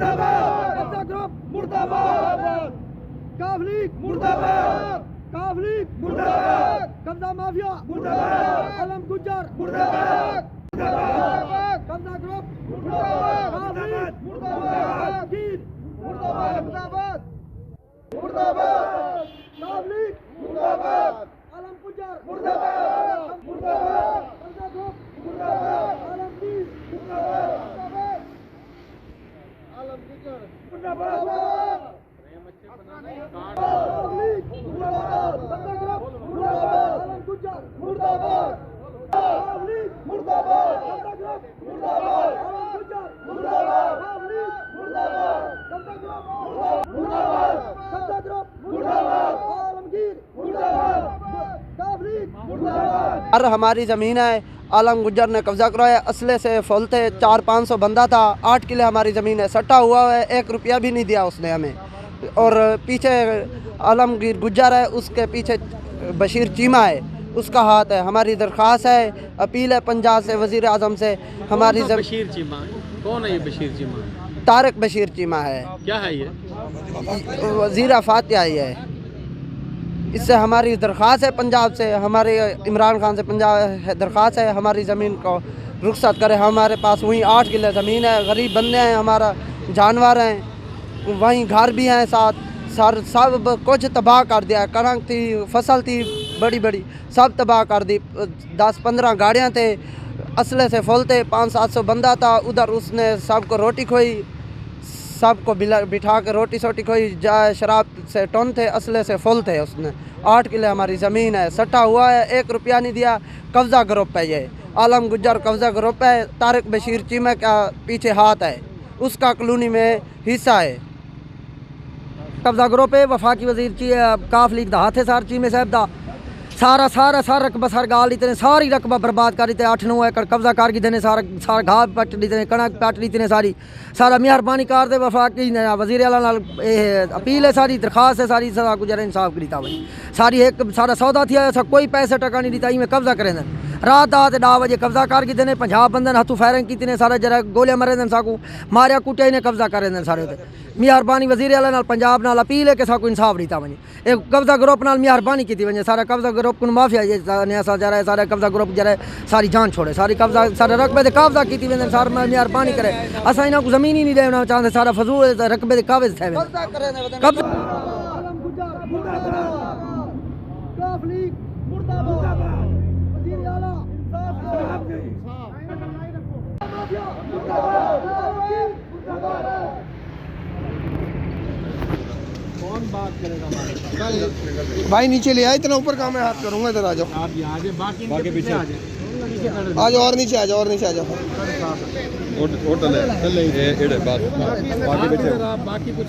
मुर्दाबाद, कब्जा ग्रुप मुर्दाबाद, काफ लीग मुर्दाबाद, काफ लीग मुर्दाबाद, कब्जा माफिया मुर्दाबाद, आलम गुज्जर मुर्दाबाद, मुर्दाबाद, कब्जा ग्रुप मुर्दाबाद, काफ लीग मुर्दाबाद, मुर्दाबाद, मुर्दाबाद, काफ लीग मुर्दाबाद, आलम गुज्जर मुर्दाबाद, मुर्दाबाद, कब्जा ग्रुप मुर्दाबाद, आलम लीग मुर्दाबाद, आलम गुज्जर मुर्दाबाद, और हमारी ज़मीन है, आलम गुज्जर ने कब्ज़ा करवाया। असले से फुल थे, 400-500 बंदा था। 8 किले हमारी ज़मीन है, सट्टा हुआ है, 1 रुपया भी नहीं दिया उसने हमें। और पीछे आलमगीर गुज्जर है, उसके पीछे बशीर चीमा है, उसका हाथ है। हमारी दरख्वास्त है, अपील है पंजाब से, वज़ीर आज़म से। हमारी बशीर चीमा कौन है? ये बशीर चीमा तारक बशीर चीमा है। क्या है ये? वज़ीर फातिहा ही है। इससे हमारी दरख्वास्त है पंजाब से, हमारे इमरान खान से पंजाब दरख्वास्त है, हमारी ज़मीन को रुखसत करे। हमारे पास वहीं 8 किले ज़मीन है, गरीब बंदे हैं, हमारा जानवर हैं, वहीं घर भी हैं साथ। सब कुछ तबाह कर दिया। कणक थी, फसल थी बड़ी बड़ी, सब तबाह कर दी। 10-15 गाड़ियाँ थे, असले से फुल थे, 500-700 बंदा था उधर। उसने सबको रोटी खोई, सबको बिठा के रोटी सोटी खोई। जाए शराब से टन थे, असले से फुल थे। उसने 8 किले हमारी ज़मीन है, सट्टा हुआ है, 1 रुपया नहीं दिया। कब्ज़ा ग्रुप है ये, आलम गुज्जर कब्ज़ा ग्रुप है। तारक बशीर चीमा का पीछे हाथ है, उसका कॉलोनी में हिस्सा है। कब्जा ग्रुप है, वफाकी वजीर काफ लीग दा हाथ है सार चीमे साहब दा। सारा रकबा सार गाल दी, सारी रकबा बर्बाद कर दी। 8-9 एकड़ कब्जा कर दी, सारा घाह पट दी, कणक पट दी सारी। सारा मेहरबानी कर दे वफाकी वजीर आला नाल अपील है, सारी दरखास्त है, सारी सारा कुछ इंसाफ करीता भाई। सारी एक सारा सौदा थी, कोई पैसा टका नहीं दीता। इवें कब्जा करे रात 10 बजे कब्जा कर दी ने। 50 बंदे हथू फायरिंग की ने, सारे जरा गोलियां मरे ने, साकू मारिया कुटिया ने, कब्जा करे ने सारे। मेहरबानी वजीर आला नाल पंजाब नाल अपील है कि साकू इंसाफ दीता वने। एक कब्जा ग्रुप नाल मेहरबानी की वने। सारा कब्जा ग्रुप को माफिया ने जरा सारा कब्जा ग्रुप जरा सारी जान छोड़े। सारी कब्जा सारे रकबे दे कब्जा की वने। सार मेहरबानी करे, असा इन्हां को ज़मीन ही नहीं देना चाहते। सारा फजूल रकबे दे कागज थे कब्जा। कौन बात करेगा? भाई नीचे ले आए, इतना ऊपर काम मैं हाथ करूंगा। इधर आ जाओ, आप यहाँ आ जाए, बाकी पीछे आ जाए। आ जाओ और नीचे आ जाओ, और नीचे आ जाओ। बाकी कुछ